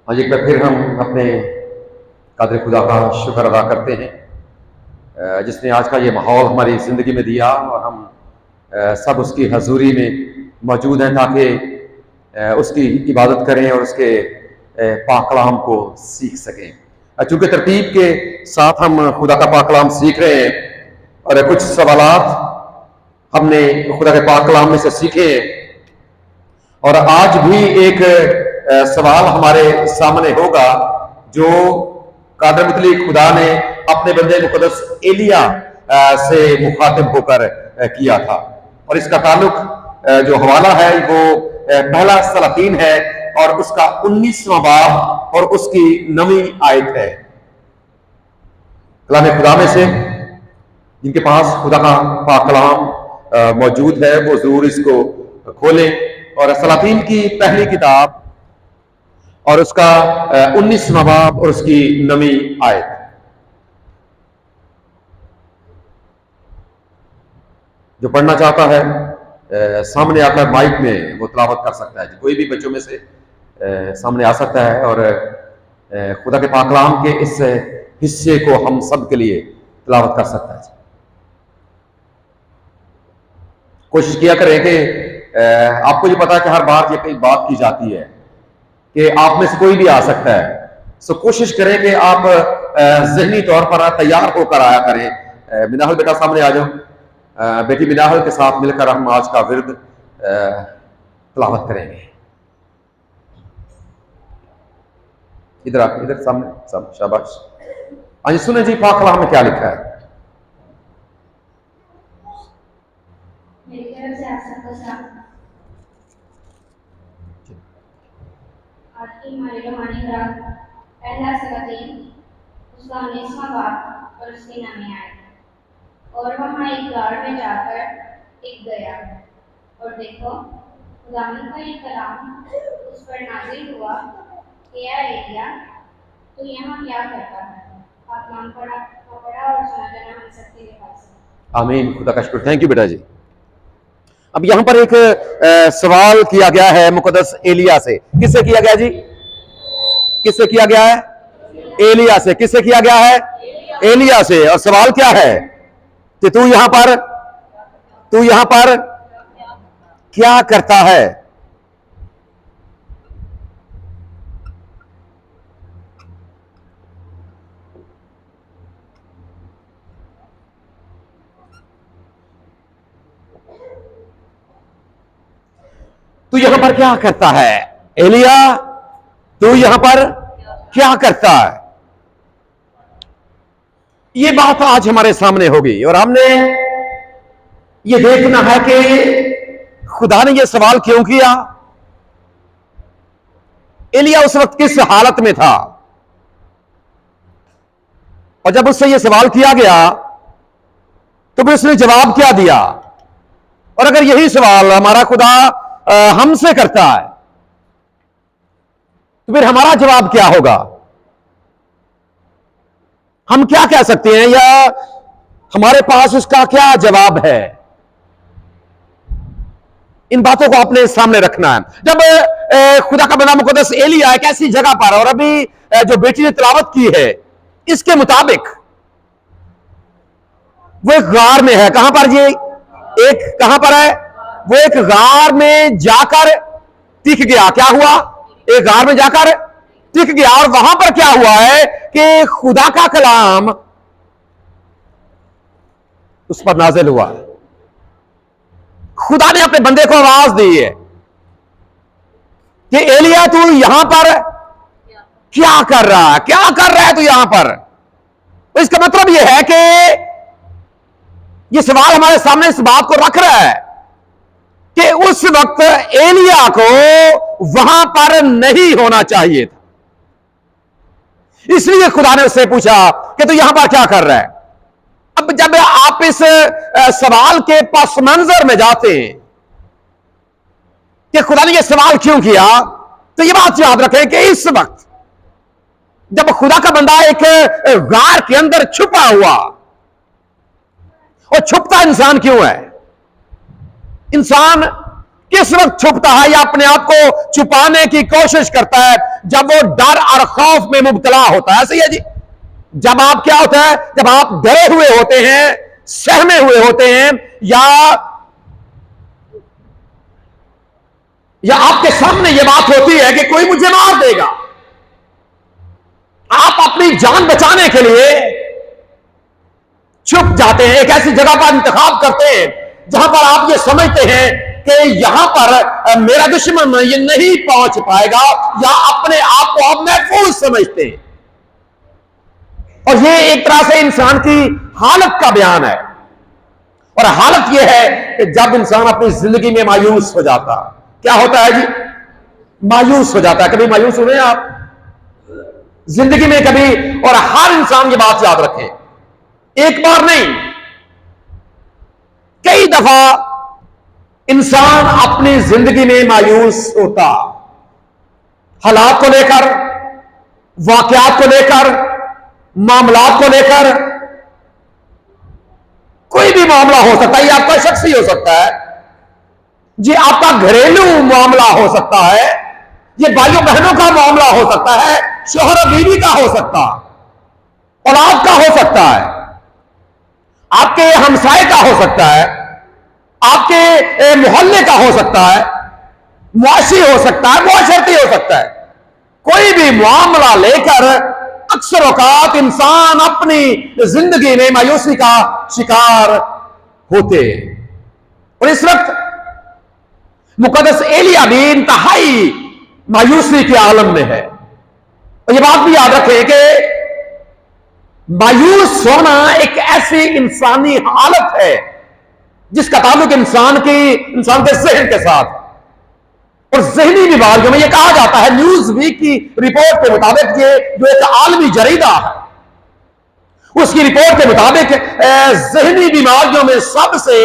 आज एक बार फिर हम अपने कादिर खुदा का शुक्र अदा करते हैं जिसने आज का ये माहौल हमारी ज़िंदगी में दिया और हम सब उसकी हजूरी में मौजूद हैं ताकि उसकी इबादत करें और उसके पाक कलाम को सीख सकें। चूँकि तरतीब के साथ हम खुदा का पाक कलाम सीख रहे हैं और कुछ सवालात हमने खुदा के पाक कलाम में से सीखे और आज भी एक सवाल हमारे सामने होगा जो कादिर मुतल्लिक खुदा ने अपने बंदे मुकद्दस एलिया से मुखातिब होकर किया था। और इसका ताल्लुक जो हवाला है वो पहला सलातीन है और उसका 19वां बाब और उसकी 9वीं आयत है। कलाम खुदा में से जिनके पास खुदा का पाक कलाम मौजूद है वो जरूर इसको खोलें और सलातीन की पहली किताब और उसका 19वां बाब और उसकी 9वीं आयत। जो पढ़ना चाहता है सामने आकर माइक में वो तिलावत कर सकता है। कोई भी बच्चों में से सामने आ सकता है और खुदा के पाक कलाम के इस हिस्से को हम सब के लिए तिलावत कर सकता है। कोशिश किया करें कि आपको ये पता है कि हर बार ये कई बात की जाती है कि आप में से कोई भी आ सकता है, सो कोशिश करें कि आप जहनी तौर पर तैयार होकर आया करें। मिनाहल बेटा सामने आ जाओ। बेटी मिनाहल के साथ मिलकर हम आज का विर्द तिलावत करेंगे। इधर आप इधर सामने शाबाश। आज सुने जी पाक कलाम में क्या लिखा है। मेरी तरफ से आप सबको सलाम। आज की हमारी रूहानी खुराक पहला सलातीन उसका 19वां बाब और उसकी 9वीं आयत। और वहाँ एक गाड़ में जाकर टिक गया और देखो खुदावंद का एक कलाम उस पर नाजिल हुआ कि या एलिया तू यहाँ क्या करता है। आप नाम पढ़ा और सुना देना हम सबके लिए पास। आमीन। खुदा का शुक्र। थैंक यू बेटा जी। अब यहां पर एक सवाल किया गया है मुकद्दस एलिया से। किससे किया गया जी? किससे किया गया है? एलिया से। किससे किया गया है? एलिया से। और सवाल क्या है कि तू यहां पर क्या करता है। तू यहां पर क्या करता है एलिया? तू यहां पर क्या करता है? ये बात आज हमारे सामने होगी और हमने ये देखना है कि खुदा ने ये सवाल क्यों किया। एलिया उस वक्त किस हालत में था और जब उससे ये सवाल किया गया तो फिर उसने जवाब क्या दिया। और अगर यही सवाल हमारा खुदा हमसे करता है तो फिर हमारा जवाब क्या होगा। हम क्या कह सकते हैं या हमारे पास उसका क्या जवाब है। इन बातों को अपने सामने रखना है। जब खुदा का बंदा मुकद्दस एलिया एक ऐसी जगह पर, और अभी जो बेटी ने तिलावत की है इसके मुताबिक वो एक गार में है। कहां पर जी? कहां पर है वो? एक गार में जाकर टिक गया। क्या हुआ? एक गार में जाकर टिक गया। और वहां पर क्या हुआ है कि खुदा का कलाम उस पर नाजिल हुआ। खुदा ने अपने बंदे को आवाज दी है कि एलिया तू यहां पर क्या कर रहा है? क्या कर रहा है तू यहां पर? तो इसका मतलब यह है कि यह सवाल हमारे सामने इस बात को रख रहा है कि उस वक्त एलिया को वहां पर नहीं होना चाहिए था। इसलिए खुदा ने उससे पूछा कि तू यहां पर क्या कर रहा है। अब जब आप इस सवाल के पस मंजर में जाते हैं कि खुदा ने यह सवाल क्यों किया, तो यह बात याद रखें कि इस वक्त जब खुदा का बंदा एक गार के अंदर छुपा हुआ, और छुपता इंसान क्यों है? इंसान किस वक्त छुपता है या अपने आप को छुपाने की कोशिश करता है? जब वो डर और खौफ में मुब्तला होता है। सही है जी। जब आप क्या होता है, जब आप डरे हुए होते हैं, सहमे हुए होते हैं, या आपके सामने ये बात होती है कि कोई मुझे मार देगा, आप अपनी जान बचाने के लिए छुप जाते हैं, एक ऐसी जगह का इंतखाब करते हैं जहां पर आप ये समझते हैं कि यहां पर मेरा दुश्मन ये नहीं पहुंच पाएगा, या अपने आप को आप महफूज समझते हैं। और ये एक तरह से इंसान की हालत का बयान है। और हालत यह है कि जब इंसान अपनी जिंदगी में मायूस हो जाता, क्या होता है जी? मायूस हो जाता है। कभी मायूस हुए आप जिंदगी में? कभी। और हर इंसान ये बात याद रखे, एक बार नहीं, कई दफा इंसान अपनी जिंदगी में मायूस होता, हालात को लेकर, वाकयात को लेकर, मामलात को लेकर। कोई भी मामला हो सकता है, ये आपका शख्सी हो सकता है जी, आपका घरेलू मामला हो सकता है, ये भाइयों बहनों का मामला हो सकता है, शोहर और बीवी का हो सकता, औलाद का हो सकता है, आपके हमसाए का हो सकता है, आपके मोहल्ले का हो सकता है, मुआशी हो सकता है, मुआशरती हो सकता है। कोई भी मामला लेकर अक्सर औकात इंसान अपनी जिंदगी में मायूसी का शिकार होते। और इस वक्त मुकद्दस एलिया भी इंतहाई मायूसी के आलम में है। और ये बात भी याद रखें कि मायूस होना एक ऐसी इंसानी हालत है जिसका ताल्लुक इंसान के जहन के साथ। और जहनी बीमारियों में यह कहा जाता है, न्यूज वीक की रिपोर्ट के मुताबिक, ये जो एक आलमी जरीदा है, उसकी रिपोर्ट के मुताबिक जहनी बीमारियों में सबसे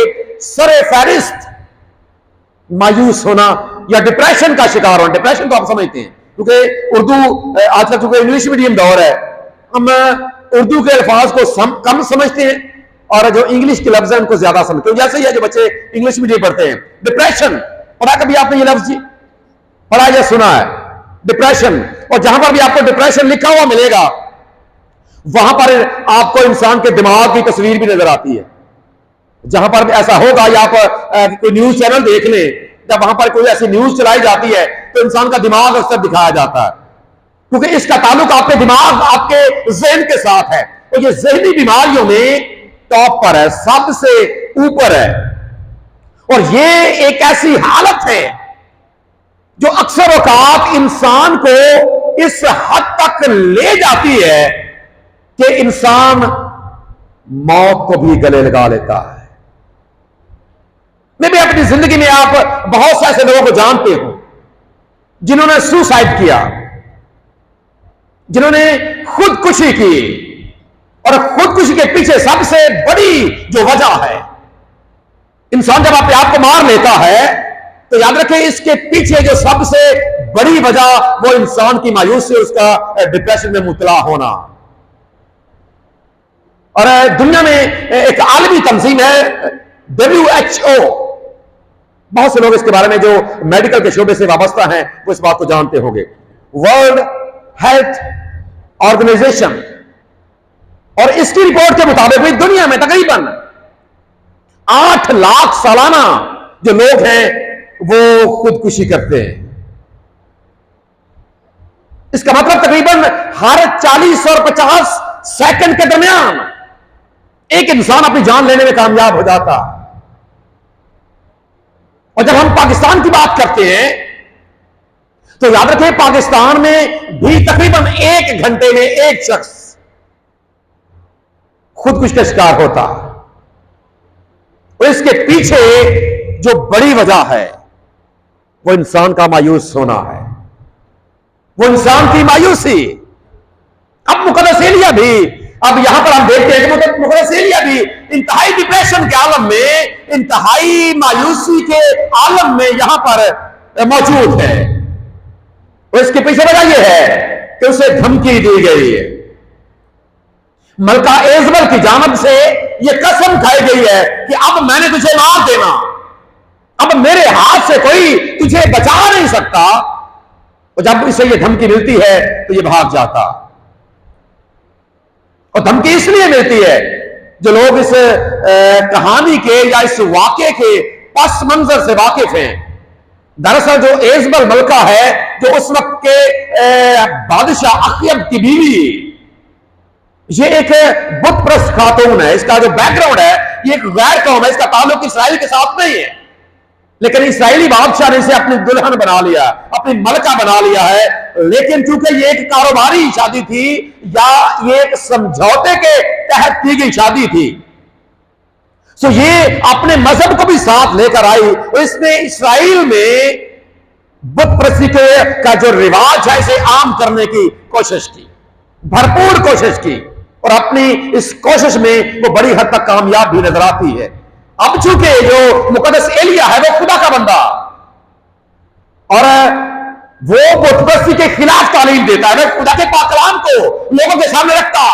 सरे फहरिस्त मायूस होना या डिप्रेशन का शिकार होना। डिप्रेशन तो आप समझते हैं, क्योंकि उर्दू आजकल चूंकि इंग्लिश मीडियम दौर है, हम उर्दू के अल्फाज को कम समझते हैं और जो इंग्लिश के लफ्ज हैं उनको ज्यादा समझते हैं। जैसे ही है जो बच्चे इंग्लिश मीडियम पढ़ते हैं, डिप्रेशन पढ़ा कभी आपने ये लफ्ज जी पढ़ा या सुना है? डिप्रेशन। और जहां पर भी आपको डिप्रेशन लिखा हुआ मिलेगा, वहां पर आपको इंसान के दिमाग की तस्वीर भी नजर आती है। जहां पर ऐसा होगा, या आप कोई न्यूज चैनल देख लें, जब वहां पर कोई ऐसी न्यूज चलाई जाती है तो इंसान का दिमाग अक्सर दिखाया जाता है, क्योंकि इसका ताल्लुक आपके दिमाग, आपके जहन के साथ है। और ये जहनी बीमारियों में टॉप पर है, सबसे ऊपर है। और ये एक ऐसी हालत है जो अक्सर औकात इंसान को इस हद तक ले जाती है कि इंसान मौत को भी गले लगा लेता है। मैं भी अपनी जिंदगी में आप बहुत से ऐसे लोगों को जानते हो जिन्होंने सुसाइड किया, जिन्होंने खुदकुशी की। और खुदकुशी के पीछे सबसे बड़ी जो वजह है, इंसान जब अपने आप को मार लेता है तो याद रखें इसके पीछे जो सबसे बड़ी वजह वो इंसान की मायूसी, उसका डिप्रेशन में मुबतला होना। और दुनिया में एक आलमी तंजीम है WHO, बहुत से लोग इसके बारे में जो मेडिकल के शोबे से वाबस्ता हैं वो इस बात को जानते होंगे, वर्ल्ड हेल्थ ऑर्गेनाइजेशन। और इसकी रिपोर्ट के मुताबिक भी दुनिया में तकरीबन 8 लाख सालाना जो लोग हैं वो खुदकुशी करते हैं। इसका मतलब तकरीबन हर 40 और 50 सेकंड के दरमियान एक इंसान अपनी जान लेने में कामयाब हो जाता। और जब हम पाकिस्तान की बात करते हैं तो याद रखें पाकिस्तान में भी तकरीबन 1 घंटे में एक शख्स खुदकुशी का शिकार होता। और इसके पीछे जो बड़ी वजह है वो इंसान का मायूस होना है, वो इंसान की मायूसी। अब मुकद्दस एलिया भी, अब यहां पर हम देखते हैं कि मुकद्दस एलिया भी इंतहाई डिप्रेशन के आलम में, इंतहाई मायूसी के आलम में यहां पर मौजूद है। और इसके पीछे वजह यह है कि उसे धमकी दी गई है, मलका एजबल की जानिब से यह कसम खाई गई है कि अब मैंने तुझे मार देना, अब मेरे हाथ से कोई तुझे बचा नहीं सकता। और जब इसे ये धमकी मिलती है तो ये भाग जाता। और धमकी इसलिए मिलती है, जो लोग इस कहानी के या इस वाक्य के पस मंजर से वाकिफ हैं। दरअसल जो एजबल मलका है, जो उस वक्त के बादशाह अखयब की बीवी, ये एक बुत प्रस्त खातून है। इसका जो बैकग्राउंड है, ये एक गैर कौम है, इसका ताल्लुक इसराइल के साथ नहीं है। लेकिन इसराइली बादशाह ने इसे अपनी दुल्हन बना लिया, अपनी मलका बना लिया है। लेकिन चूंकि ये एक कारोबारी शादी थी या ये एक समझौते के तहत की गई शादी थी, तो ये अपने मजहब को भी साथ लेकर आई और इसने इसराइल में बुत प्रस्ती का जो रिवाज है इसे आम करने की कोशिश की, भरपूर कोशिश की। और अपनी इस कोशिश में वो बड़ी हद तक कामयाब भी नजर आती है। अब चूंकि जो मुकद्दस एलिया है वो खुदा का बंदा और वो बुतप्रस्ती के खिलाफ तालीम देता है, वो खुदा के पाकलाम को लोगों के सामने रखता।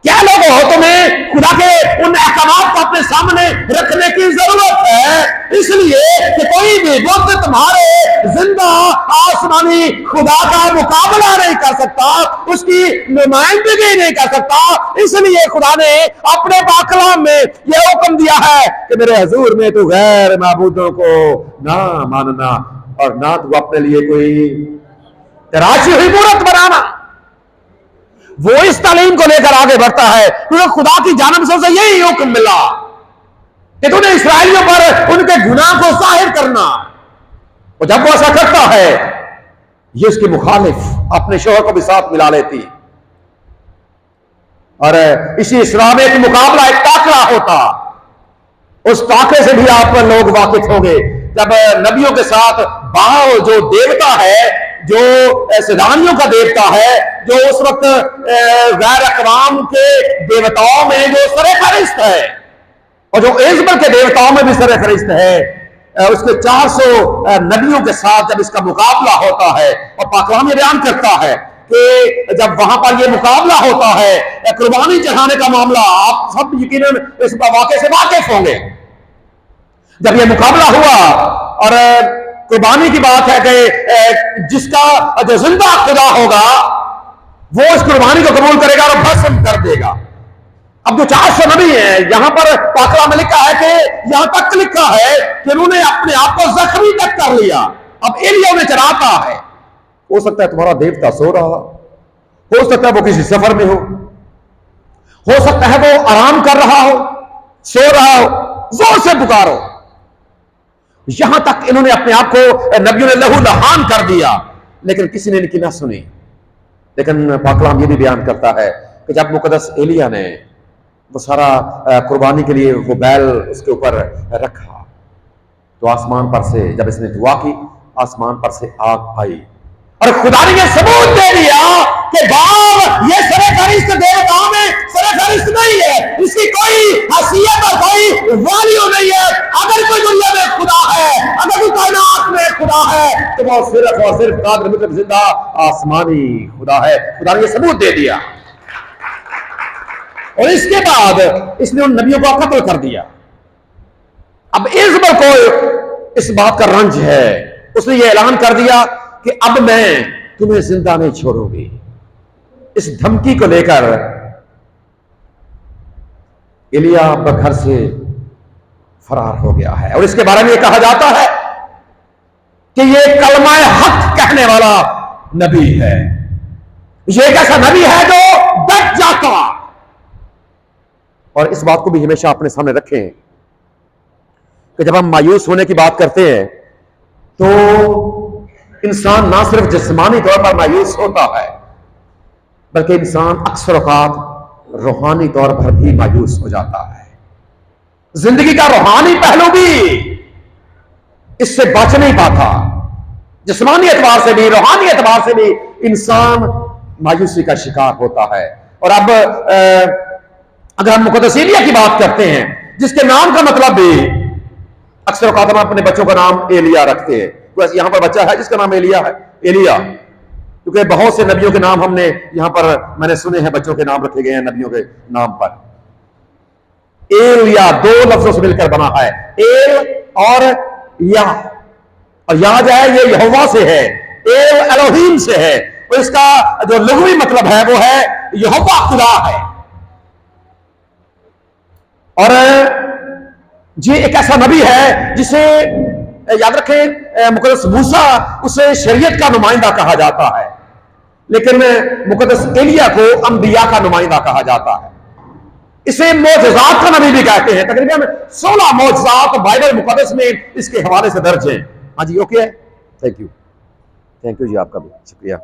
क्या लोग हो, तुम्हें खुदा के उन अहकामात को अपने सामने रखने की जरूरत है, इसलिए कि कोई भी बुत तुम्हारे जिंदा आसमानी खुदा का मुकाबला नहीं कर सकता, उसकी नुमाइंदगी नहीं कर सकता। इसलिए खुदा ने अपने पाकलाम में यह हुक्म दिया है कि मेरे हजूर में तू गैर माबूदों को ना मानना और ना तू अपने लिए कोई तराशी हुई मूरत बनाना। वो इस तालीम को लेकर आगे बढ़ता है क्योंकि खुदा की जानिब से यही हुक्म मिला कि तूने इसराइलियों पर उनके गुनाह को जाहिर करना। और जब वो ऐसा करता है, ये उसके मुखालिफ अपने शोहर को भी साथ मिला लेती और इसी इसराइल में एक मुकाबला, एक टाकरा होता। उस टाकरे से भी आप लोग वाकिफ होंगे जब नबियों के साथ बाल जो देवता है, जो सिदानियों का देवता है, जो उस वक्त गैर अकवाम के देवताओं में जो सरफहरिस्त है और जो एजबल के देवताओं में भी सरफहरिस्त है, उसके 400 नबियों के साथ जब इसका मुकाबला होता है। और पाकलाम ये बयान करता है कि जब वहां पर यह मुकाबला होता है, कुर्बानी चढ़ाने का मामला, आप सब यकीनन इस वाक़े से वाकिफ होंगे। जब यह मुकाबला हुआ और कुर्बानी की बात है कि जिसका जो जिंदा खुदा होगा वो इस कुर्बानी को कबूल करेगा और भस्म कर देगा। अब जो 400 नबी हैं, यहां पर पाकला में लिखा है कि यहां तक लिखा है कि उन्होंने अपने आप को जख्मी तक कर लिया। अब एलिया उन्हें चढ़ाता है। हो सकता है तुम्हारा देवता सो रहा हो सकता है वो किसी सफर में हो सकता है वो आराम कर रहा हो, सो रहा हो, जोर से पुकारो। यहां तक इन्होंने अपने आप को नबियों ने लहू लहान कर दिया, लेकिन किसी ने इनकी ना सुनी। लेकिन पाकलाम ये भी बयान करता है कि जब मुकद्दस एलिया ने वो सारा कुर्बानी के लिए वो बैल उसके ऊपर रखा, तो आसमान पर से जब इसने दुआ की, आसमान पर से आग आई और खुदा ने ये सबूत दे दिया कि बाप ये सरफहरिस्त देवताओं में सरफहरिस्त नहीं है, इसकी कोई हैसियत और कोई वैल्यू नहीं है। अगर कोई दुनिया में खुदा है, अगर कोई कायनात में खुदा है, तो वो सिर्फ और सिर्फ कादिर मुतलब जिंदा आसमानी खुदा है। खुदा ने ये सबूत दे दिया और इसके बाद इसने उन नबियों को कत्ल कर दिया। अब इज़बल को इस बात का रंज है, उसने ये ऐलान कर दिया कि अब मैं तुम्हें जिंदा नहीं छोड़ूंगी। इस धमकी को लेकर एलिया अब घर से फरार हो गया है और इसके बारे में कहा जाता है कि ये कलमा हक कहने वाला नबी है। ये एक ऐसा नबी है जो डट जाता। और इस बात को भी हमेशा अपने सामने रखें कि जब हम मायूस होने की बात करते हैं तो इंसान ना सिर्फ जिस्मानी तौर पर मायूस होता है, बल्कि इंसान अक्सर औकात रूहानी तौर पर भी मायूस हो जाता है। जिंदगी का रूहानी पहलू भी इससे बच नहीं पाता। जिस्मानी एतबार से भी, रूहानी एतबार से भी इंसान मायूसी का शिकार होता है। और अब अगर हम मुकद्दस एलिया की बात करते हैं, जिसके नाम का मतलब भी अक्सर औकात हम अपने बच्चों का नाम एलिया रखते हैं। वैसे यहां पर बच्चा है जिसका नाम एलिया है, एलिया, क्योंकि बहुत से नबियों के नाम हमने यहां पर मैंने सुने हैं, बच्चों के नाम रखे गए हैं नबियों के नाम पर। एलिया 2 लफ्जों से मिलकर बना है, एल और या, और या जो है ये यहोवा से है, एल एलोहीम से है, और इसका जो लघुवी मतलब है वो है यहोवा खुदा है। और ये एक ऐसा नबी है जिसे याद रखें मुकद्दस मूसा उसे शरीयत का नुमाइंदा कहा जाता है, लेकिन मुकद्दस एलिया को अंबिया का नुमाइंदा कहा जाता है। इसे मौजज़ात का नबी भी कहते हैं। तकरीबन 16 मौजज़ात बाइबल मुकद्दस में इसके हवाले से दर्ज हैं। हाँ जी, ओके है, थैंक यू जी, आपका भी शुक्रिया।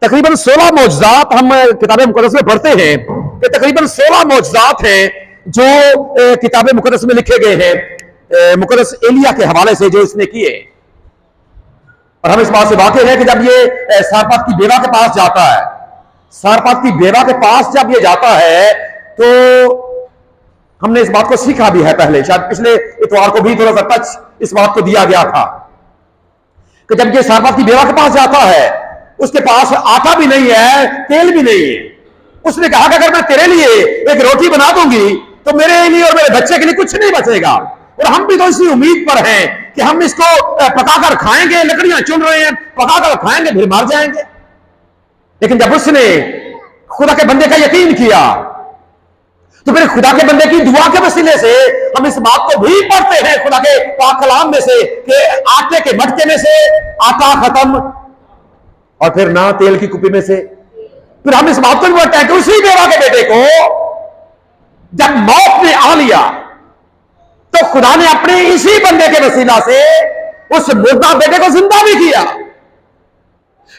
तकरीबन 16 मौजज़ात हम किताबे मुकद्दस में पढ़ते हैं कि तकरीबन 16 मौजज़ात हैं जो किताबे मुकद्दस में लिखे गए हैं मुकद्दस एलिया के हवाले से, जो इसने किए। और हम इस बात से वाकिफ हैं कि जब ये सारपात की बेवा के पास जाता है, सारपात की बेवा के पास जब ये जाता है, तो हमने इस बात को सीखा भी है पहले, शायद पिछले इतवार को भी थोड़ा सा टच इस बात को दिया गया था कि जब ये सारपात की बेवा के पास जाता है, उसके पास आटा भी नहीं है, तेल भी नहीं है। उसने कहा कि अगर मैं तेरे लिए एक रोटी बना दूंगी तो मेरे लिए और मेरे बच्चे के लिए कुछ नहीं बचेगा। और हम भी तो इसी उम्मीद पर हैं कि हम इसको पकाकर खाएंगे, लकड़ियां चुन रहे हैं, पकाकर खाएंगे फिर मर जाएंगे। लेकिन जब उसने खुदा के बंदे का यकीन किया तो फिर खुदा के बंदे की दुआ के वसीले से हम इस बात को भी पढ़ते हैं खुदा के पाक कलाम में से कि आटे के मटके में से आटा खत्म, और फिर ना तेल की कुपी में से। फिर हम इस बात को भी पढ़ते हैं कि उसी बेवा के बेटे को जब मौत ने आ लिया तो खुदा ने अपने इसी बंदे के वसीला से उस मुर्दा बेटे को जिंदा भी किया।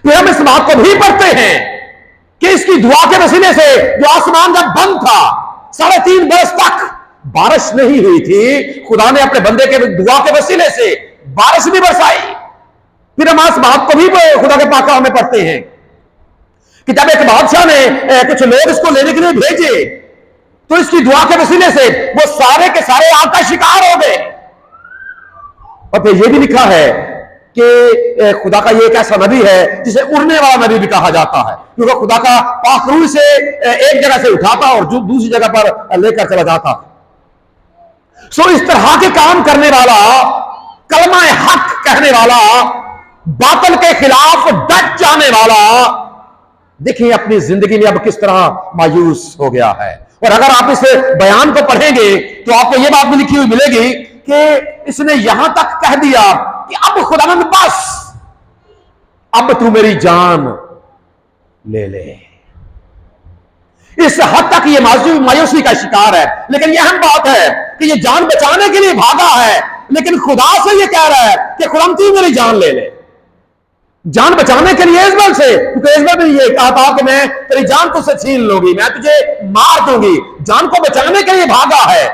फिर हम इस बात को भी पढ़ते हैं कि इसकी दुआ के वसीले से जो आसमान जब बंद था, 3.5 बरस तक बारिश नहीं हुई थी, खुदा ने अपने बंदे के दुआ के वसीले से बारिश भी बरसाई। फिर हम इस बात को भी खुदा के पाक में पढ़ते हैं कि जब एक बादशाह ने कुछ लोग इसको लेने के लिए भेजे तो इसकी दुआ के वसीले से वो सारे के सारे आग का शिकार हो गए। और फिर ये भी लिखा है कि खुदा का ये एक ऐसा नबी है जिसे उड़ने वाला नबी भी कहा जाता है, क्योंकि खुदा का पाक रूह से एक जगह से उठाता और दूसरी जगह पर लेकर चला जाता। सो इस तरह के काम करने वाला, कलमा हक कहने वाला, बातल के खिलाफ डट जाने वाला, देखिए अपनी जिंदगी में अब किस तरह मायूस हो गया है। और अगर आप इस बयान को पढ़ेंगे तो आपको यह बात भी लिखी हुई मिलेगी कि इसने यहां तक कह दिया कि अब खुदावंद बस, अब तू मेरी जान ले ले। इस हद तक ये मायूसी का शिकार है। लेकिन यह अहम बात है कि ये जान बचाने के लिए भागा है, लेकिन खुदा से ये कह रहा है कि खुदा तू मेरी जान ले ले। जान बचाने के लिए इज़राइल से, क्योंकि इज़राइल ने ये कहा था कि मैं तेरी जान तुझसे छीन लूंगी, मैं तुझे मार दूंगी। जान को बचाने के लिए भागा है,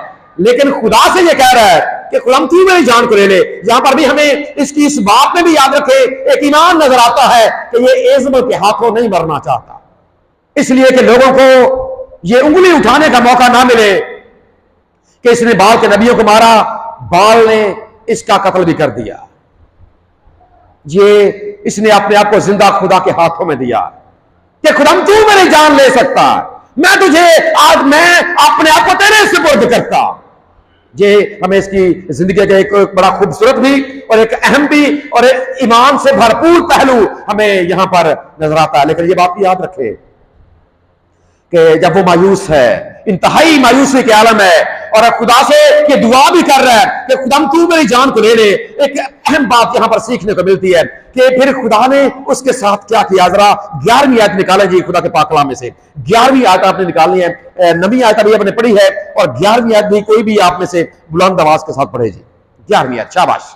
लेकिन खुदा से ये कह रहा है कि खुदा तू मेरी जान को ले ले। यहां पर भी हमें इसकी इस बात में भी याद रखे, एक ईमान नजर आता है कि ये इज़राइल के हाथों नहीं मरना चाहता, इसलिए कि लोगों को ये उंगली उठाने का मौका ना मिले कि इसने बाल के नबियों को मारा, बाल ने इसका कत्ल भी कर दिया। ये इसने अपने आप को जिंदा खुदा के हाथों में दिया कि खुदा तू मेरी जान ले सकता, मैं तुझे आज मैं अपने आप को तेरे सुपुर्द करता। ये हमें इसकी जिंदगी का एक बड़ा खूबसूरत भी और एक अहम भी और एक ईमान से भरपूर पहलू हमें यहां पर नजर आता है। लेकिन ये बात भी याद रखे कि जब वो मायूस है, इंतहाई मायूसी के आलम है, और खुदा से ये दुआ भी कर रहा है कि खुदा तू मेरी जान को ले ले, एक अहम बात यहां पर सीखने को मिलती है कि फिर खुदा ने उसके साथ क्या किया। जरा 11वीं आयत निकालें जी खुदा के पाक कलाम में से। 11वीं आयत आपने निकालनी है, 9वीं आयत अभी आपने पढ़ी है, और 11वीं आयत भी कोई भी आप में से बुलंद आवाज के साथ पढ़े जी। 11वीं आयत, शाबाश।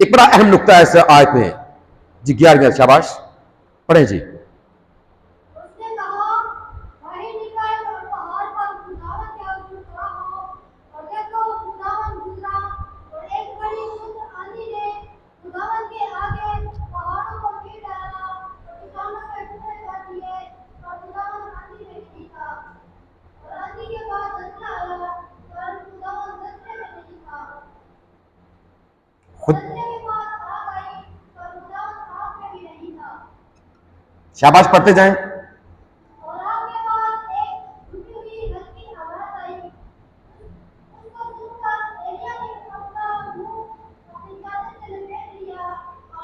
एक बड़ा अहम नुक्ता है इस आयत में जी, 11वीं आयत, शाबाश, पढ़े जी। शाबाश, पढ़ते जाएं।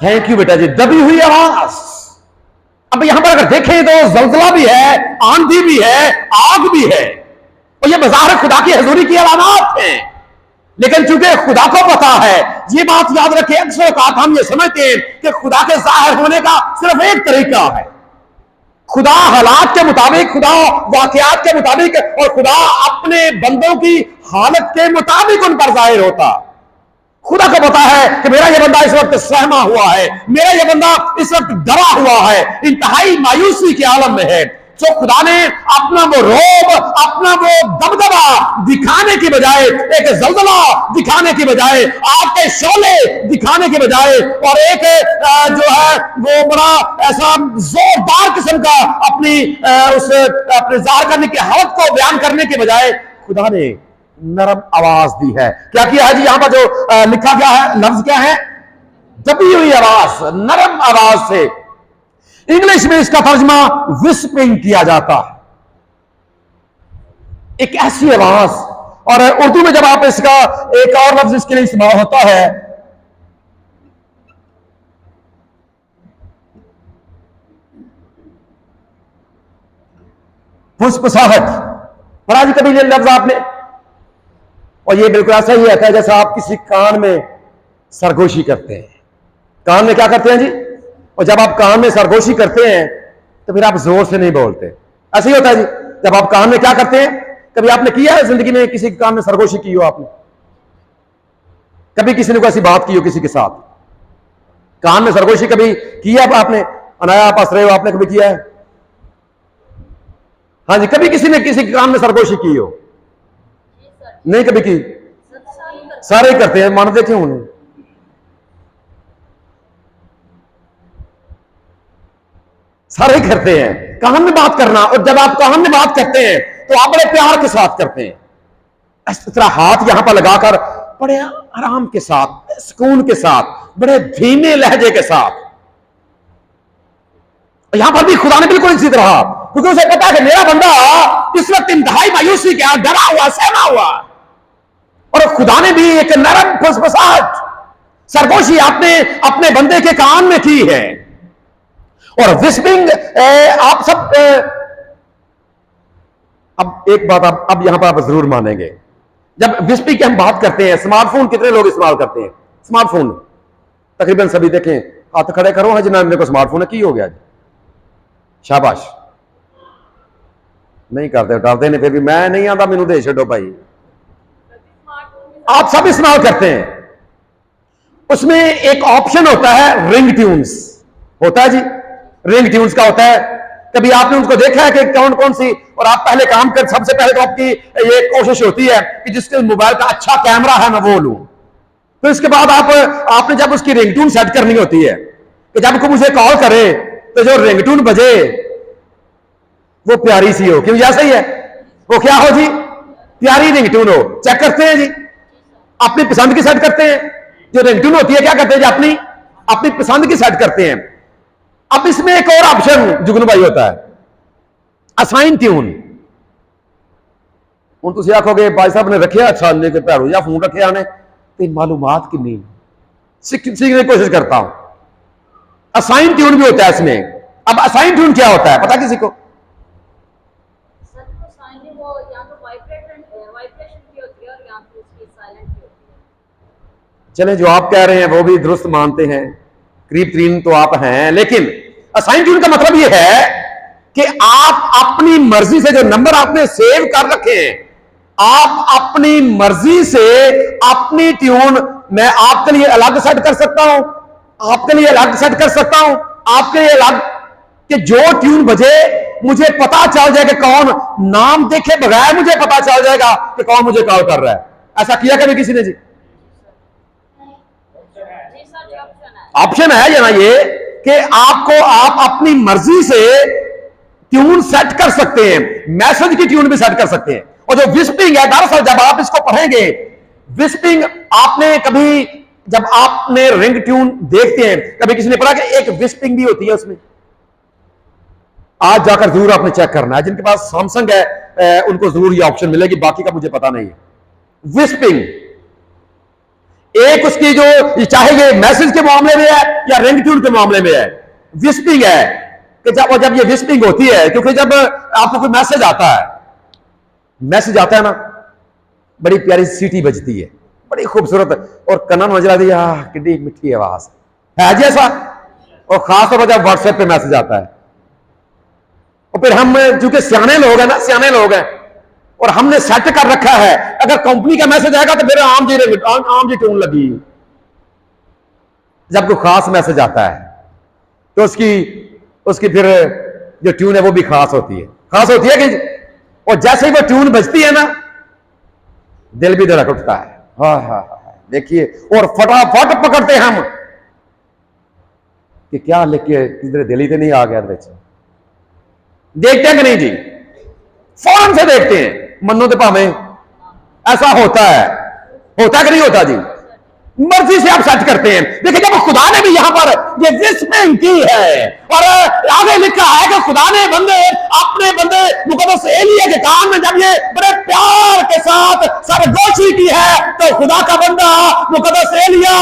थैंक यू बेटा जी। दबी हुई आवाज। अब यहां पर अगर देखें तो जलजला भी है, आंधी भी है, आग भी है, और ये बज़ाहिर खुदा की हजूरी की अलामत है। लेकिन चूंकि खुदा को पता है, ये बात याद रखें, अक्सर औकात हम ये समझते हैं कि खुदा के जाहिर होने का सिर्फ एक तरीका है। खुदा हालात के मुताबिक, खुदा वाकयात के मुताबिक, और खुदा अपने बंदों की हालत के मुताबिक उन पर जाहिर होता। खुदा को पता है कि मेरा ये बंदा इस वक्त सहमा हुआ है, मेरा ये बंदा इस वक्त डरा हुआ है, इंतहाई मायूसी के आलम में है। तो खुदा ने अपना वो रोब, अपना वो दबदबा दिखाने की बजाय, एक जलजला दिखाने की बजाय, आपके शोले दिखाने की बजाय, और एक जो है वो बड़ा ऐसा जोरदार किस्म का अपनी अपने जाहिर करने की हालत को बयान करने के बजाय खुदा ने नरम आवाज दी है। क्या किया है जी? यहां पर जो लिखा गया है, लफ्ज क्या है? दबी हुई आवाज, नरम आवाज से। इंग्लिश में इसका तर्जमा विस्परिंग किया जाता है, एक ऐसी आवाज। और उर्दू में जब आप इसका एक और लफ्ज इसके लिए इस्तेमाल होता है, फुसफुसाहट। पढ़ा जी कभी ये लफ्ज आपने? और ये बिल्कुल ऐसा ही आता है जैसा आप किसी कान में सरगोशी करते हैं। कान में क्या करते हैं जी? और जब आप कान में सरगोशी करते हैं तो फिर आप जोर से नहीं बोलते। ऐसे ही होता है जी। जब आप कान में क्या करते हैं, कभी आपने किया है जिंदगी में किसी कान में सरगोशी की हो आपने? कभी किसी ने कोई ऐसी बात की हो किसी के साथ? कान में सरगोशी कभी की है आपने? अनाया आप हंस रहे हो, आपने कभी किया है? हाँ जी, कभी किसी ने किसी के कान में सरगोशी की हो? नहीं कभी की? सारे ही करते हैं, मान देखे उन्हें। सारे ही करते हैं कान में बात करना। और जब आप कान में बात करते हैं तो आप बड़े प्यार के साथ करते हैं, इस तरह हाथ यहां पर लगाकर बड़े आराम के साथ, सुकून के साथ, बड़े धीमे लहजे के साथ। यहां पर भी खुदा ने बिल्कुल इसी तरह, क्योंकि उसे पता है कि मेरा बंदा इस वक्त इंतहाई मायूसी के डरा हुआ, सहमा हुआ। और खुदा ने भी एक नरम फुसफुसाहट, सरगोशी आपने अपने बंदे के कान में की है। और विस्पिंग, आप सब अब एक बात अब यहां पर आप जरूर मानेंगे, जब विस्पिंग की हम बात करते हैं, स्मार्टफोन कितने लोग इस्तेमाल करते हैं? स्मार्टफोन तकरीबन सभी। देखें, हाथ खड़े करो, है जनाब मेरे को स्मार्टफोन है, की हो गया जी? शाबाश। नहीं करते, डालते नहीं, फिर भी मैं नहीं आता, मैनू दे छो भाई। आप सब इस्तेमाल करते हैं। उसमें एक ऑप्शन होता है रिंग ट्यून्स, होता है जी। रिंग ट्यून्स का होता है, कभी आपने उनको देखा है कि कौन कौन सी? और आप पहले काम कर, सबसे पहले तो आपकी ये कोशिश होती है कि जिसके मोबाइल का अच्छा कैमरा है मैं वो लूं। तो इसके बाद आपने जब उसकी रिंगटून सेट करनी होती है कि जब कोई मुझे कॉल करे तो जो रिंगटून बजे वो प्यारी सी हो। क्यों? ऐसा ही है, वो क्या हो जी? प्यारी रिंगटून हो। चेक करते हैं जी, अपनी पसंद की सेट करते हैं। जो रिंगटून होती है क्या करते हैं जी? अपनी पसंद की सेट करते हैं। अब इसमें एक और ऑप्शन जुगनू भाई होता है, असाइन ट्यून। ਹੁਣ ਤੁਸੀਂ ਆਖੋਗੇ ਭਾਈ ਸਾਹਿਬ ने रखे अच्छा लेके भैड़ो या फोन रखे आने तो मालूमात कितनी सीखने की कोशिश करता हूं। असाइन ट्यून भी होता है इसमें। अब असाइन ट्यून क्या होता है पता किसी को? चले, जो आप कह रहे हैं वो भी दुरुस्त मानते हैं, करीब तरीन तो आप हैं। लेकिन असाइन ट्यून का मतलब ये है कि आप अपनी मर्जी से जो नंबर आपने सेव कर रखे हैं, आप अपनी मर्जी से अपनी ट्यून मैं आपके लिए अलग सेट कर सकता हूं, आपके लिए अलग सेट कर सकता हूं, आपके लिए अलग, कि जो ट्यून बजे मुझे पता चल जाए कि कौन, नाम देखे बगैर मुझे पता चल जाएगा कि कौन मुझे कॉल कर रहा है। ऐसा किया कभी किसी ने जी? ऑप्शन है या ना ये कि आपको, आप अपनी मर्जी से ट्यून सेट कर सकते हैं, मैसेज की ट्यून भी सेट कर सकते हैं। और जो विस्पिंग है, दरअसल जब आप इसको पढ़ेंगे, विस्पिंग आपने कभी, जब आपने रिंग ट्यून देखते हैं, कभी किसी ने पढ़ा कि एक विस्पिंग भी होती है उसमें? आज जाकर जरूर आपने चेक करना है, जिनके पास सैमसंग है उनको जरूर ये ऑप्शन मिलेगी, बाकी का मुझे पता नहीं है। विस्पिंग एक उसकी जो चाहे ये मैसेज के मामले में है या रिंग ट्यून के मामले में है, विस्पिंग है कि जब ये विस्पिंग होती है, क्योंकि जब आपको कोई मैसेज आता है ना, बड़ी प्यारी सीटी बजती है, बड़ी खूबसूरत, और कन्ना में बज रहा कितनी मिठी आवाज है जी ऐसा। और खासतौर पर जब व्हाट्सएप पे मैसेज आता है, और फिर हम चूंकि सियाने लोग हैं ना, सियाने लोग हैं, और हमने सेट कर रखा है, अगर कंपनी का मैसेज आएगा तो फिर आम जी ट्यून लगी। जब कोई खास मैसेज आता है तो उसकी फिर जो ट्यून है वो भी खास होती है कि, और जैसे ही वो ट्यून बजती है ना, दिल भी धड़क उठता है। हाँ, देखिए, और फटाफट पकड़ते हैं हम कि क्या लेके किधर दिल ही तो नहीं आ गया। देखते हैं कि नहीं जी, फौरन से देखते हैं, मनो तो भावे ऐसा होता है कि नहीं होता जी, मर्जी से आप सेट करते हैं। देखिए, जब खुदा ने भी यहां पर ये विस्पिंग की है, और आगे लिखा है कि खुदा ने अपने बंदे मुकद्दस एलिया के कान में जब ये बड़े प्यार के साथ सरगोशी की है, तो खुदा का बंदा मुकद्दस एलिया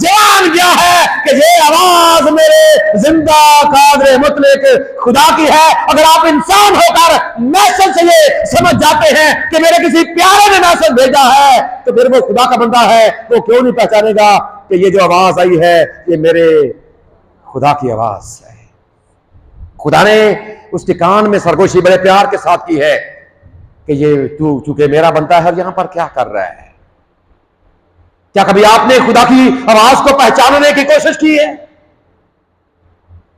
जान गया है कि ये आवाज मेरे जिंदा कादर मुतलक खुदा की है। अगर आप इंसान होकर मैसेज से ये समझ जाते हैं कि मेरे किसी प्यारे ने मैसेज भेजा है, तो फिर वो खुदा का बंदा है, वो क्यों नहीं पहचानेगा कि ये जो आवाज आई है ये मेरे खुदा की आवाज है। खुदा ने उसके कान में सरगोशी बड़े प्यार के साथ की है कि ये तू चूंकि मेरा बनता है, और यहां पर क्या कर रहा है। क्या कभी आपने खुदा की आवाज को पहचानने की कोशिश की है?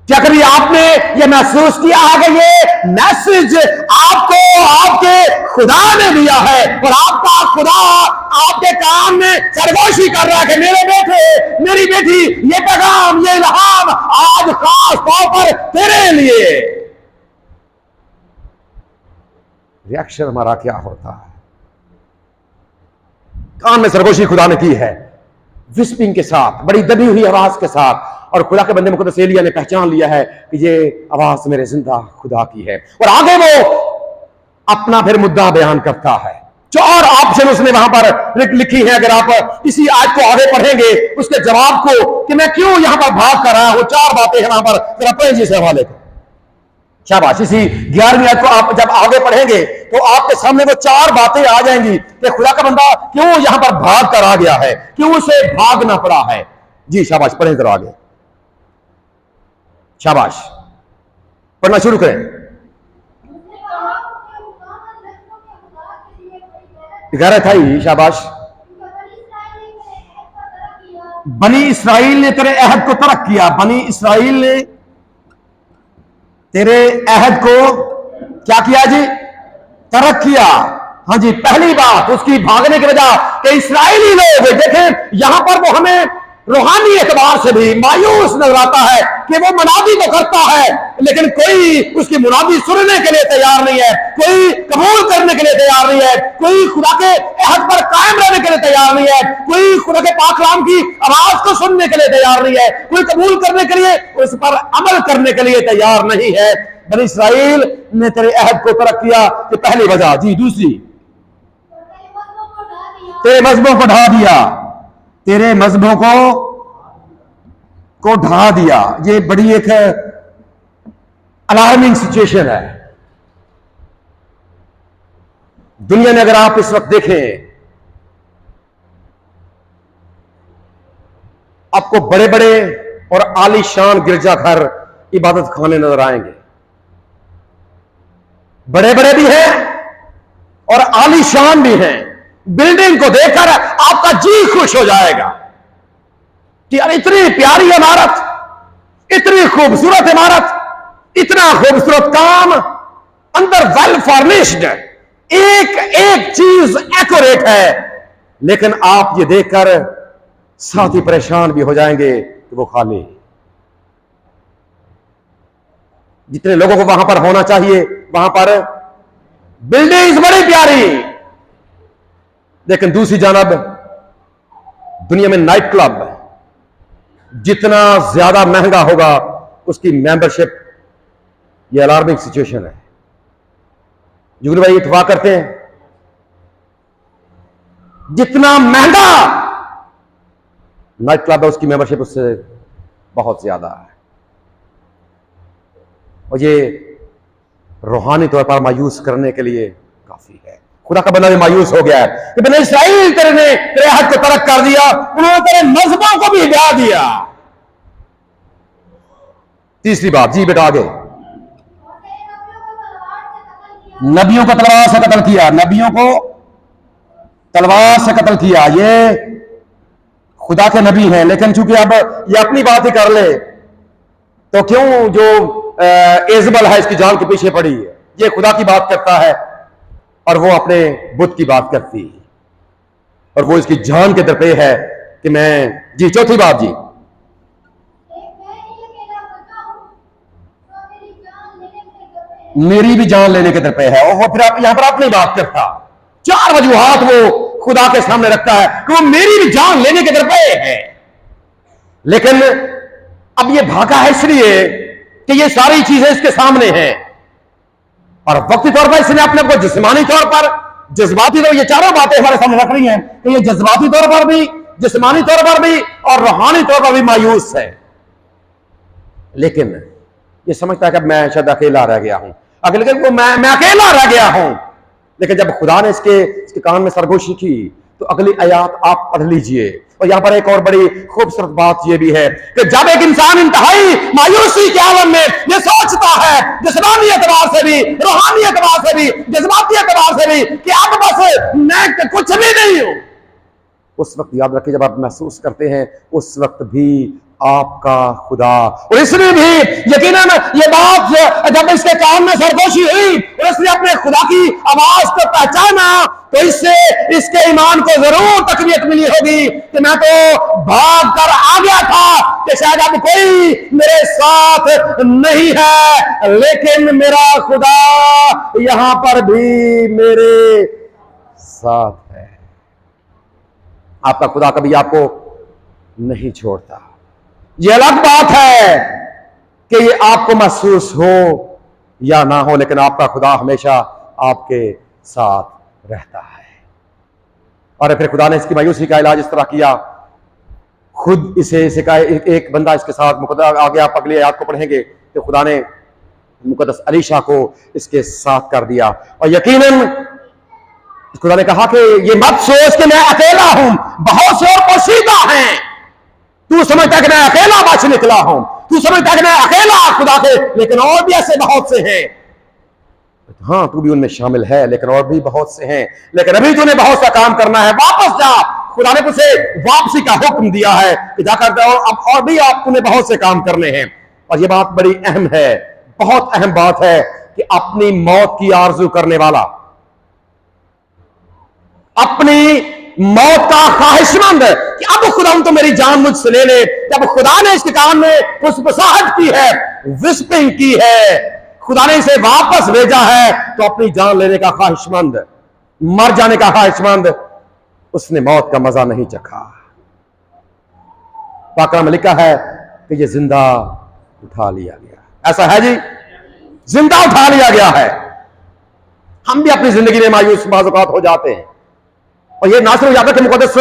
क्या कभी आपने ये महसूस किया है कि ये मैसेज आपको आपके खुदा ने दिया है, और आपका खुदा आपके कान में सरगोशी कर रहा है कि मेरे बेटे, मेरी बेटी, ये पैगाम, ये इल्हाम आज खास तौर पर तेरे लिए। रिएक्शन हमारा क्या होता है? कान में सरगोशी खुदा ने की है, विस्पिंग के साथ, बड़ी दबी हुई आवाज के साथ, और खुदा के बंदे मुकद्दस एलिया ने पहचान लिया है कि ये आवाज मेरे जिंदा खुदा की है। और आगे वो अपना फिर मुद्दा बयान करता है। 4 ऑप्शन उसने वहां पर लिखी है। अगर आप इसी आयत को आगे पढ़ेंगे, उसके जवाब को कि मैं क्यों यहां पर भाग कर रहा हूं, 4 बातें हैं वहां पर। जरा पढ़ें जी से हवाले को, शाबाश। इसी 11वीं आयत को आप जब आगे पढ़ेंगे तो आपके सामने वो 4 बातें आ जाएंगी कि खुदा का बंदा क्यों यहां पर भाग कर आ गया है, क्यों उसे भागना पड़ा है। जी शाबाश, पढ़ें जरा आगे, शाबाश, पढ़ना शुरू करें। गैरत है, शाबाश। बनी इसराइल ने तेरे अहद को तर्क किया, बनी इसराइल ने तेरे अहद को क्या किया जी? तर्क किया। हाँ जी, पहली बात उसकी भागने की वजह कि इसराइली लोग, देखें यहां पर वो हमें रूहानी एतबार से भी मायूस नजर आता है कि वो मुनादी तो करता है, लेकिन कोई उसकी मुनादी सुनने के लिए तैयार नहीं है, कोई कबूल करने के लिए तैयार नहीं है, कोई खुदा के अहद पर कायम रहने के लिए तैयार नहीं है, कोई खुदा के पाक कलाम की आवाज को सुनने के लिए तैयार नहीं है, कोई कबूल करने के लिए, उस पर अमल करने के लिए तैयार नहीं है। बनी इसराइल ने तेरे अहद को तर्क किया, कि पहली वजह। जी दूसरी, तेरे मजहबों को ढा दिया, तेरे मजहबों को ढा दिया। ये बड़ी एक अलार्मिंग सिचुएशन है दुनिया में। अगर आप इस वक्त देखें, आपको बड़े बड़े और आलीशान गिरजाघर, इबादत खाने नजर आएंगे। बड़े बड़े भी हैं और आलीशान भी हैं। बिल्डिंग को देखकर आपका जी खुश हो जाएगा कि यार इतनी प्यारी इमारत, इतनी खूबसूरत इमारत, इतना खूबसूरत काम, अंदर वेल फर्निश्ड, एक एक चीज एक्यूरेट है। लेकिन आप ये देखकर साथ ही परेशान भी हो जाएंगे कि वो खाली। जितने लोगों को वहां पर होना चाहिए, वहां पर बिल्डिंग्स बड़ी प्यारी, लेकिन दूसरी जानब दुनिया में नाइट क्लब जितना ज्यादा महंगा होगा उसकी मेंबरशिप। ये अलार्मिंग सिचुएशन है। जुगनू भाई इत्तेफाक करते हैं, जितना महंगा नाइट क्लब है, उसकी मेंबरशिप उससे बहुत ज्यादा है। और ये रूहानी तौर पर मायूस करने के लिए काफी है। खुदा का बंदा भी मायूस हो गया है कि बने इस्राइल तेरे हक को तरक कर दिया, उन्होंने तेरे मजहबों को भी हिला दिया। तीसरी बात, जी बेटा आगे। नबियों को तलवार से कत्ल किया, नबियों को तलवार से कत्ल किया। ये खुदा के नबी हैं, लेकिन चूंकि अब ये अपनी बात ही कर ले तो क्यों जो एजबल है इसकी जान के पीछे पड़ी है। ये खुदा की बात करता है और वो अपने बुत की बात करती है, और वो इसकी जान के दरपे है कि मैं जी। चौथी बात जी, मेरी भी जान लेने के दरपे है। और वो फिर यहां पर अपनी बात करता, चार वजूहात वो खुदा के सामने रखता है कि वो मेरी भी जान लेने के दरपे है। लेकिन अब ये भागा है इसलिए कि ये सारी चीजें इसके सामने हैं, और वक्ती तौर पर इसने अपने को जिस्मानी तौर पर, जज्बाती तौर, ये चारों बातें हमारे सामने रख रही हैं कि ये जज्बाती तौर पर भी, जिस्मानी तौर पर भी और रूहानी तौर पर भी मायूस है। लेकिन ये समझता है कि मैं शायद अकेला रह गया हूं, लेकिन वो मैं अकेला रह गया हूं। लेकिन जब खुदा ने इसके कान में सरगोशी की तो अगली आयत आप पढ़ लीजिए। और यहां पर एक और बड़ी खूबसूरत बात यह भी है कि जब एक इंसान इंतहाई मायूसी के आलम में यह सोचता है, जिस्मानी एतबार से भी, रूहानी एतबार से भी, जज्बाती एतबार से भी, कि अब बस मैं कुछ भी नहीं हूं, उस वक्त याद रखिए, जब आप महसूस करते हैं उस वक्त भी आपका खुदा, और इसलिए भी यकीनन ये बात जब इसके कान में सरगोशी हुई और इसने अपने खुदा की आवाज को पहचाना तो इससे इसके ईमान को जरूर तकवीत मिली होगी कि मैं तो भाग कर आ गया था कि शायद अब कोई मेरे साथ नहीं है, लेकिन मेरा खुदा यहां पर भी मेरे साथ है। आपका खुदा कभी आपको नहीं छोड़ता। यह अलग बात है कि ये आपको महसूस हो या ना हो, लेकिन आपका खुदा हमेशा आपके साथ रहता है। और फिर खुदा ने इसकी मायूसी का इलाज इस तरह किया, खुद इसे सिखाए। एक बंदा इसके साथ आगे आप अगली आयत को पढ़ेंगे तो खुदा ने मुकद्दस अलीशा को इसके साथ कर दिया। और यकीनन खुदा ने कहा कि ये मत सोच कि मैं अकेला हूं, बहुत से और पोशीदा हैं। तू समझता है कि मैं अकेला बच निकला हूं, तू समझता है कि मैं अकेला खुदा के, लेकिन और भी ऐसे बहुत से हैं। हाँ, तू भी उनमें शामिल है, लेकिन और भी बहुत से हैं। लेकिन अभी तूने बहुत सा काम करना है, वापस जा। खुदा ने तुझे वापसी का हुक्म दिया है कि जाकर और भी आप तूने बहुत से काम करने हैं। और ये बात बड़ी अहम है, बहुत अहम बात है कि अपनी मौत की आरजू करने वाला, अपनी मौत का ख्वाहिशमंद कि अब खुदा तो मेरी जान मुझसे ले ले, जब खुदा ने इसके कान में फुसफुसाहट की है, विस्पिंग की है, खुदा ने इसे वापस भेजा है, तो अपनी जान लेने का ख्वाहिशमंद, मर जाने का ख्वाहिशमंद, उसने मौत का मजा नहीं चखा। पाकरा में लिखा है कि ये जिंदा उठा लिया गया। ऐसा है जी, जिंदा उठा लिया गया है। हम भी अपनी जिंदगी में मायूस बाज़-औक़ात हो जाते हैं, और ये ना सिर्फ याद रखें मुकद्दस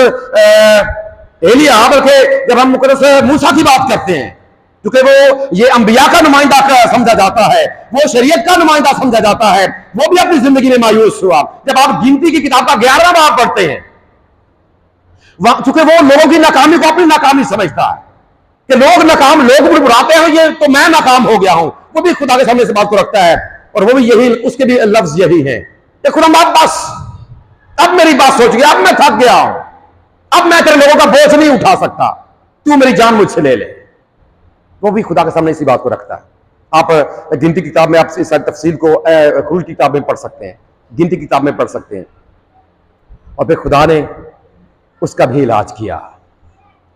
एलिया, बल्कि जब हम मुकद्दस मूसा की बात करते हैं, क्योंकि वो ये अंबिया का नुमाइंदा समझा जाता है, वो शरीयत का नुमाइंदा समझा जाता है, वो भी अपनी जिंदगी में मायूस हुआ। जब आप गिनती की किताब का 11वां बाब पढ़ते हैं, चूंकि वो लोगों की नाकामी को अपनी नाकामी समझता है कि लोग नाकाम, लोग बुराते हैं, ये तो मैं नाकाम हो गया हूं, वो भी खुदा के सामने से बात को रखता है, और वो भी यही, उसके भी लफ्ज यही है कि खुदा बस अब मेरी बात सोच गया, अब मैं थक गया हूं, अब मैं तेरे लोगों का बोझ नहीं उठा सकता, तू मेरी जान मुझसे ले ले। वो भी खुदा के सामने इसी बात को रखता है। आप गिनती की किताब में आप इस तफसील को खुरूज की किताब में पढ़ सकते हैं, गिनती की किताब में पढ़ सकते हैं। और फिर खुदा ने उसका भी इलाज किया।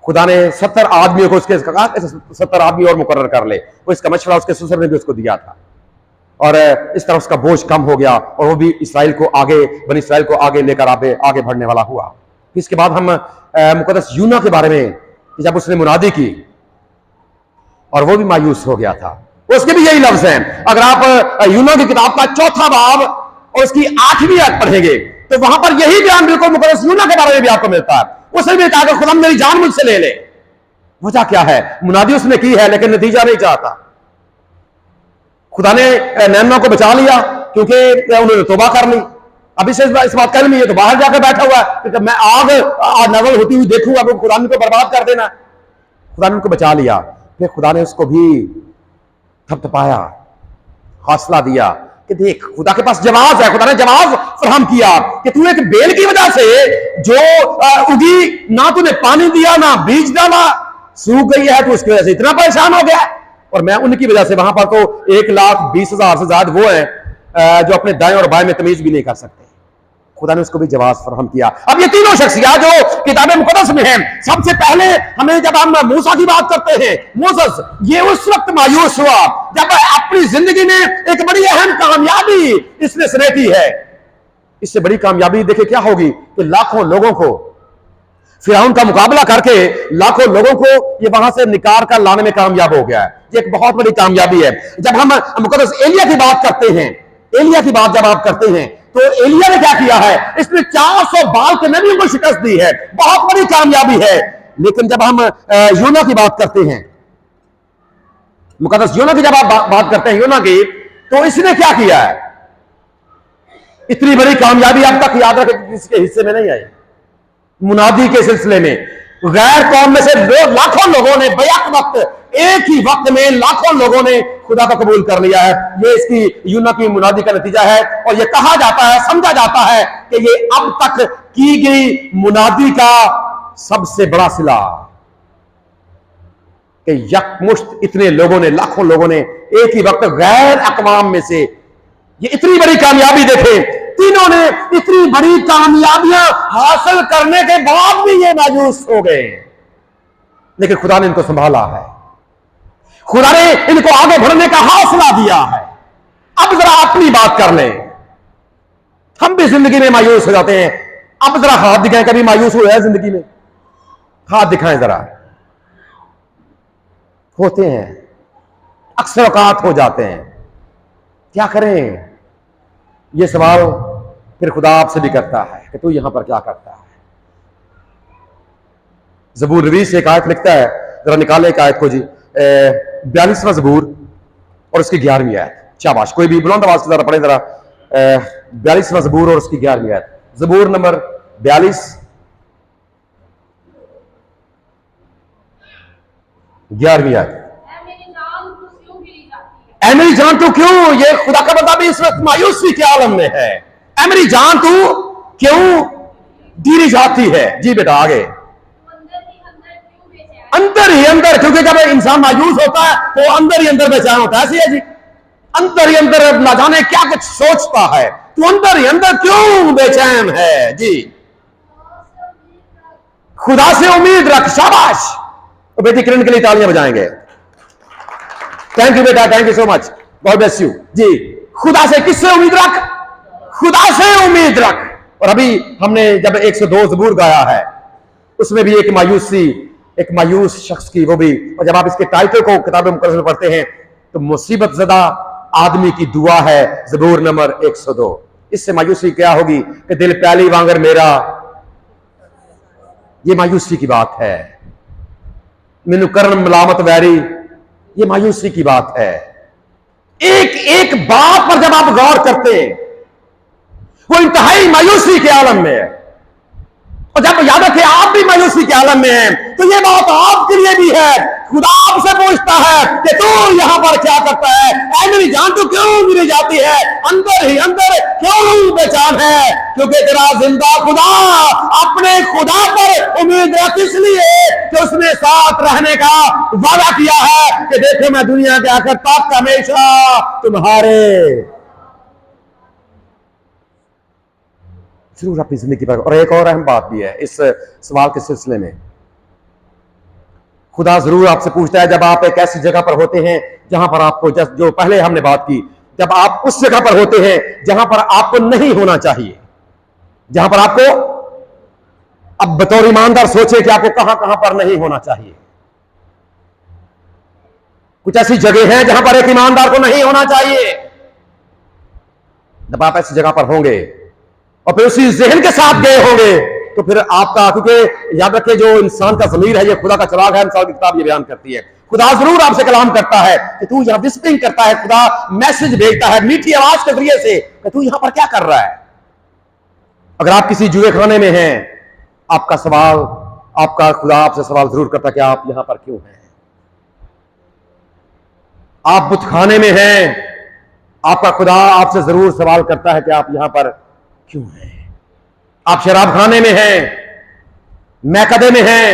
खुदा ने 70 आदमियों को उसके कहा 70 आदमी और मुकर्रर कर ले, वो इसका मशवरा उसके ससुर ने भी उसको दिया था, और इस तरह उसका बोझ कम हो गया, और वो भी इसराइल को आगे, बनी इसराइल को आगे लेकर आगे बढ़ने वाला हुआ। इसके बाद हम मुकद्दस यूना के बारे में, जब उसने मुनादी की और वो भी मायूस हो गया था, उसके भी यही लफ्ज हैं। अगर आप यूना की किताब का 4वां बाब और उसकी 8वीं आयत पढ़ेंगे तो वहां पर यही बयान बिल्कुल मुकद्दस यूना के बारे में भी आपको मिलता है। उसने भी कहा कि खुदा मेरी जान मुझसे ले ले, वजह क्या है? मुनादी उसने की है लेकिन नतीजा नहीं चाहता। खुदा ने नैना को बचा लिया क्योंकि उन्होंने तौबा कर ली। अभी से इस बात कल में ये तो बाहर जाकर बैठा हुआ है कि मैं आग नजर होती हुई देखूंगा, वो खुदा ने को बर्बाद कर देना। खुदा ने उनको बचा लिया, फिर खुदा ने उसको भी थपथपाया, हौसला दिया कि देख खुदा के पास जवाब है। खुदा ने जवाब फराहम किया कि तू एक बेल की वजह से जो उगी, ना तूने पानी दिया ना बीज डाला, सूख गई है, तो उसकी वजह से इतना परेशान हो गया। और मैं उनकी वजह से, वहां पर तो 1,20,000 से ज्यादा वो हैं जो अपने दाएं और बाएं में तमीज भी नहीं कर सकते। खुदा ने उसको भी जवाब फराहम किया। अब ये तीनों शख्सियत जो किताब मुकद्दस में हैं, सबसे पहले हमें जब हम मूसा की बात करते हैं, मोसेस ये उस वक्त मायूस हुआ जब अपनी जिंदगी में एक बड़ी अहम कामयाबी इसने समेटी है। इससे बड़ी कामयाबी देखिए क्या होगी कि लाखों लोगों को फिरौन का मुकाबला करके लाखों लोगों को ये वहां से निकाल कर लाने में कामयाब हो गया है। ये एक बहुत बड़ी कामयाबी है। जब हम मुकद्दस एलिया की बात करते हैं, एलिया की बात जब आप करते हैं तो एलिया ने क्या किया है? इसने 400 बाल के नबियों को शिकस्त दी है, बहुत बड़ी कामयाबी है। लेकिन जब हम योना की बात करते हैं, मुकद्दस योना की जब आप बात करते हैं योना की, तो इसने क्या किया है? इतनी बड़ी कामयाबी अब तक याद रखें किसी के हिस्से में नहीं आई। मुनादी के सिलसिले में गैर कौम में से लाखों लोगों ने बैक वक्त, एक ही वक्त में लाखों लोगों ने खुदा को कबूल कर लिया है। ये इसकी यूना की मुनादी का नतीजा है। और ये कहा जाता है, समझा जाता है कि ये अब तक की गई मुनादी का सबसे बड़ा सिला, कि यकमुश्त इतने लोगों ने, लाखों लोगों ने एक ही वक्त गैर अक़वाम में से ये इतनी बड़ी कामयाबी देखें। तीनों ने इतनी बड़ी कामयाबियां हासिल करने के बाद भी ये मायूस हो गए, लेकिन खुदा ने इनको संभाला है। खुदा ने इनको आगे बढ़ने का हौसला दिया है। अब जरा अपनी बात कर लें। हम भी जिंदगी में मायूस हो जाते हैं। अब जरा हाथ दिखाएं, कभी मायूस हुए हैं जिंदगी में? हाथ दिखाएं जरा। होते हैं, अक्सर औकात हो जाते हैं। क्या करें? ये सवाल फिर खुदा आपसे भी करता है कि तू यहां पर क्या करता है। ज़बूर नवीस एक आयत लिखता है, जरा निकाले एक आयत को जी, 42वां ज़बूर और उसकी 11वीं आयत। शाबाश, कोई भी बुलंद आवाज से जरा पढ़े जरा, 42वां ज़बूर और उसकी 11वीं आयत। ज़बूर नंबर 42, 11वीं आयत। ऐ मेरी जान तू क्यों, ये खुदा का बंदा भी इस वक्त मायूसी के आलम में है। ऐ मेरी जान तू क्यों गिरी जाती है? जी बेटा आगे। अंदर ही अंदर, क्योंकि जब इंसान मायूस होता है तो अंदर ही अंदर बेचैन होता है। ऐसी है जी, अंदर ही अंदर ना जाने क्या कुछ सोचता है। तू अंदर ही अंदर क्यों बेचैन है? जी, खुदा से उम्मीद रख। शाबाश, तो बेटी किरण के लिए तालियां बजाएंगे। थैंक यू बेटा, thank you so much, God bless you. जी, खुदा से किससे उम्मीद रख? खुदा से उम्मीद रख। और अभी हमने जब 102 ज़बूर गाया है, उसमें भी एक मायूसी, एक मायूस शख्स की, वो भी। और जब आप इसके टाइटल को किताब मुकद्दस में पढ़ते हैं तो मुसीबत ज़दा आदमी की दुआ है, ज़बूर नंबर 102। इससे मायूसी क्या होगी कि दिल पहली वांगर मेरा, ये मायूसी की बात है। मैनू करन मलामत वैरी, ये मायूसी की बात है। एक एक बात पर जब आप गौर करते हैं, वो इंतहाई मायूसी के आलम में है। और जब याद रखें आप भी मायूसी के आलम में हैं, तो ये बात आपके लिए भी है। खुदा आपसे पूछता है कि तू यहां पर क्या करता है? ऐ मेरी जान तू क्यों गिरी जाती है? अंदर ही अंदर क्यों बेचैन है? क्योंकि तेरा जिंदा खुदा अपने खुदा पर उम्मीद रख, इसलिए कि उसने साथ रहने का वादा किया है कि देखो मैं दुनिया के आखिर तक हमेशा तुम्हारे। जरूर अपनी जिंदगी पर। और एक और अहम बात भी है इस सवाल के सिलसिले में, खुदा जरूर आपसे पूछता है जब आप एक ऐसी जगह पर होते हैं जहां पर आपको, जो पहले हमने बात की, जब आप उस जगह पर होते हैं जहां पर आपको नहीं होना चाहिए, जहां पर आपको, अब बतौर ईमानदार सोचे कि आपको कहां कहां पर नहीं होना चाहिए। कुछ ऐसी जगह हैं जहां पर एक ईमानदार को नहीं होना चाहिए। जब आप ऐसी जगह पर होंगे और फिर उसी जहन के साथ गए होंगे तो फिर आपका, क्योंकि याद रखिए जो इंसान का ज़मीर है ये खुदा का चिराग है, मिसाल की किताब ये बयान करती है। खुदा जरूर आपसे कलाम करता है कि तू यहां विस्परिंग करता है, खुदा मैसेज भेजता है मीठी आवाज के जरिए से कि तू यहां पर क्या कर रहा है। अगर आप किसी जुए खाने में हैं, आपका सवाल, आपका खुदा आपसे सवाल जरूर करता है कि आप यहां पर क्यों हैं। आप बुत खाने में हैं, आपका खुदा आपसे जरूर सवाल करता है कि आप यहां पर क्यों हैं। आप शराब खाने में हैं, मैकदे में हैं,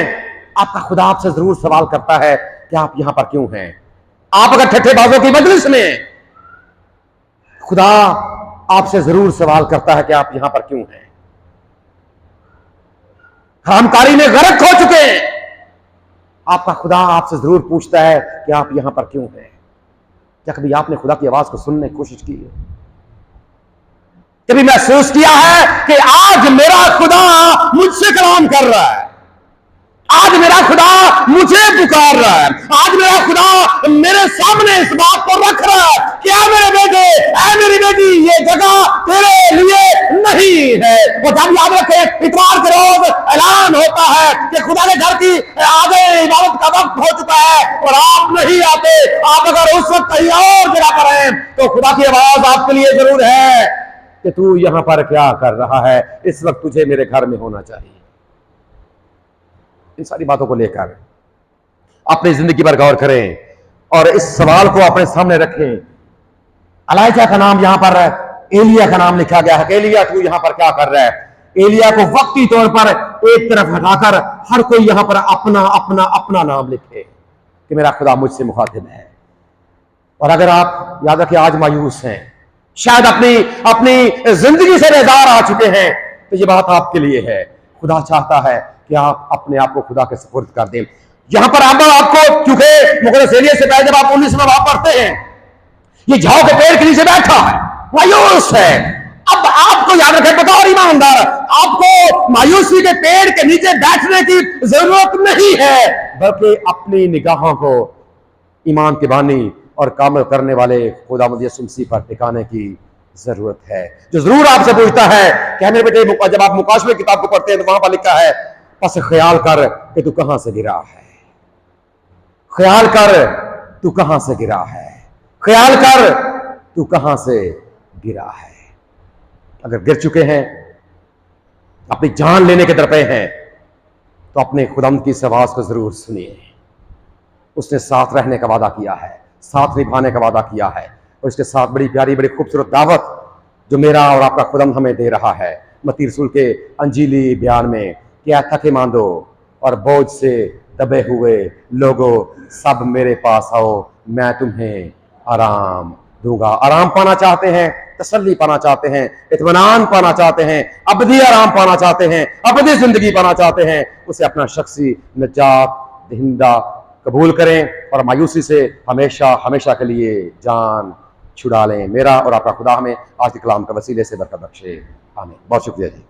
आपका खुदा आपसे जरूर सवाल करता है कि आप यहां पर क्यों हैं। आप अगर ठट्ठेबाजों की मजलिस में, खुदा आपसे जरूर सवाल करता है कि आप यहां पर क्यों हैं। हरामकारी में गर्क हो चुके हैं, आपका खुदा आपसे जरूर पूछता है कि आप यहां पर क्यों हैं। क्या कभी आपने खुदा की आवाज को सुनने की कोशिश की है? कभी महसूस किया है कि आज मेरा खुदा मुझसे कलाम कर रहा है, आज मेरा खुदा मुझे पुकार रहा है, आज मेरा खुदा मेरे सामने इस बात को रख रहा है कि ऐ मेरे बेटे, ऐ मेरी बेटी, ये जगह तेरे लिए नहीं है। और जब याद रखे इतवार के रोज ऐलान होता है कि खुदा के घर की आधे इबादत का वक्त हो चुका है और आप नहीं आते, आप अगर उस वक्त कहीं और जगह पर हैं तो खुदा की आवाज आपके लिए जरूर है कि तू यहां पर क्या कर रहा है, इस वक्त तुझे मेरे घर में होना चाहिए। इन सारी बातों को लेकर अपनी जिंदगी पर गौर करें और इस सवाल को अपने सामने रखें। एलिय्याह का नाम यहां पर एलिया का नाम लिखा गया है कि एलिया तू यहां पर क्या कर रहा है। एलिया को वक्ती तौर पर एक तरफ हटाकर हर कोई यहां पर अपना अपना अपना नाम लिखे कि मेरा खुदा मुझसे मुखातिब है। और अगर आप याद रखिए आज मायूस हैं, शायद अपनी अपनी जिंदगी से बेजार आ चुके हैं, तो ये बात आपके लिए है। खुदा चाहता है कि आप अपने आप को खुदा के सुपुर्द कर दें। यहां पर अब आपको, क्योंकि मुकद्दस एलिया से पहले जब आप 19वां बाब पढ़ते हैं, ये झाओ के पेड़ के नीचे बैठा है, मायूस है। अब आपको याद रखें, बतौर ईमानदार, आपको मायूसी के पेड़ के नीचे बैठने की जरूरत नहीं है, बल्कि अपनी निगाहों को ईमान के बानी और कामिल करने वाले खुदावंद यीशु मसीह पर टिकाने की जरूरत है, जो जरूर आपसे पूछता है कि मेरे बेटे, जब आप मुकाशमे किताब को पढ़ते हैं तो वहां पर लिखा है, बस ख्याल कर कि तू कहां से गिरा है, ख्याल कर तू कहां से गिरा है, ख्याल कर तू कहां से गिरा है। अगर गिर चुके हैं, अपनी जान लेने के दरपे हैं, तो अपने खुदावंद की इस आवाज को जरूर सुनिए। उसने साथ रहने का वादा किया है, साथ निभाने का वादा किया है, और इसके साथ बड़ी प्यारी, बड़ी खूबसूरत दावत जो मेरा और आपका खुदावंद हमें दे रहा है मत्ती रसूल के अंजीली बयान में, क्या थके मांदो और बोझ से दबे हुए लोगों, सब मेरे पास आओ, मैं तुम्हें आराम दूंगा। आराम पाना चाहते हैं, तसल्ली पाना चाहते हैं, इत्मीनान पाना चाहते हैं, अबदी आराम पाना चाहते हैं, अबदी जिंदगी पाना चाहते हैं, उसे अपना शख्सी निजात दहिंदा कबूल करें और मायूसी से हमेशा हमेशा के लिए जान छुड़ा लें। मेरा और आपका खुदा हमें आज के कलाम के वसीले से बरकत बख्शे। आमीन। बहुत शुक्रिया जी।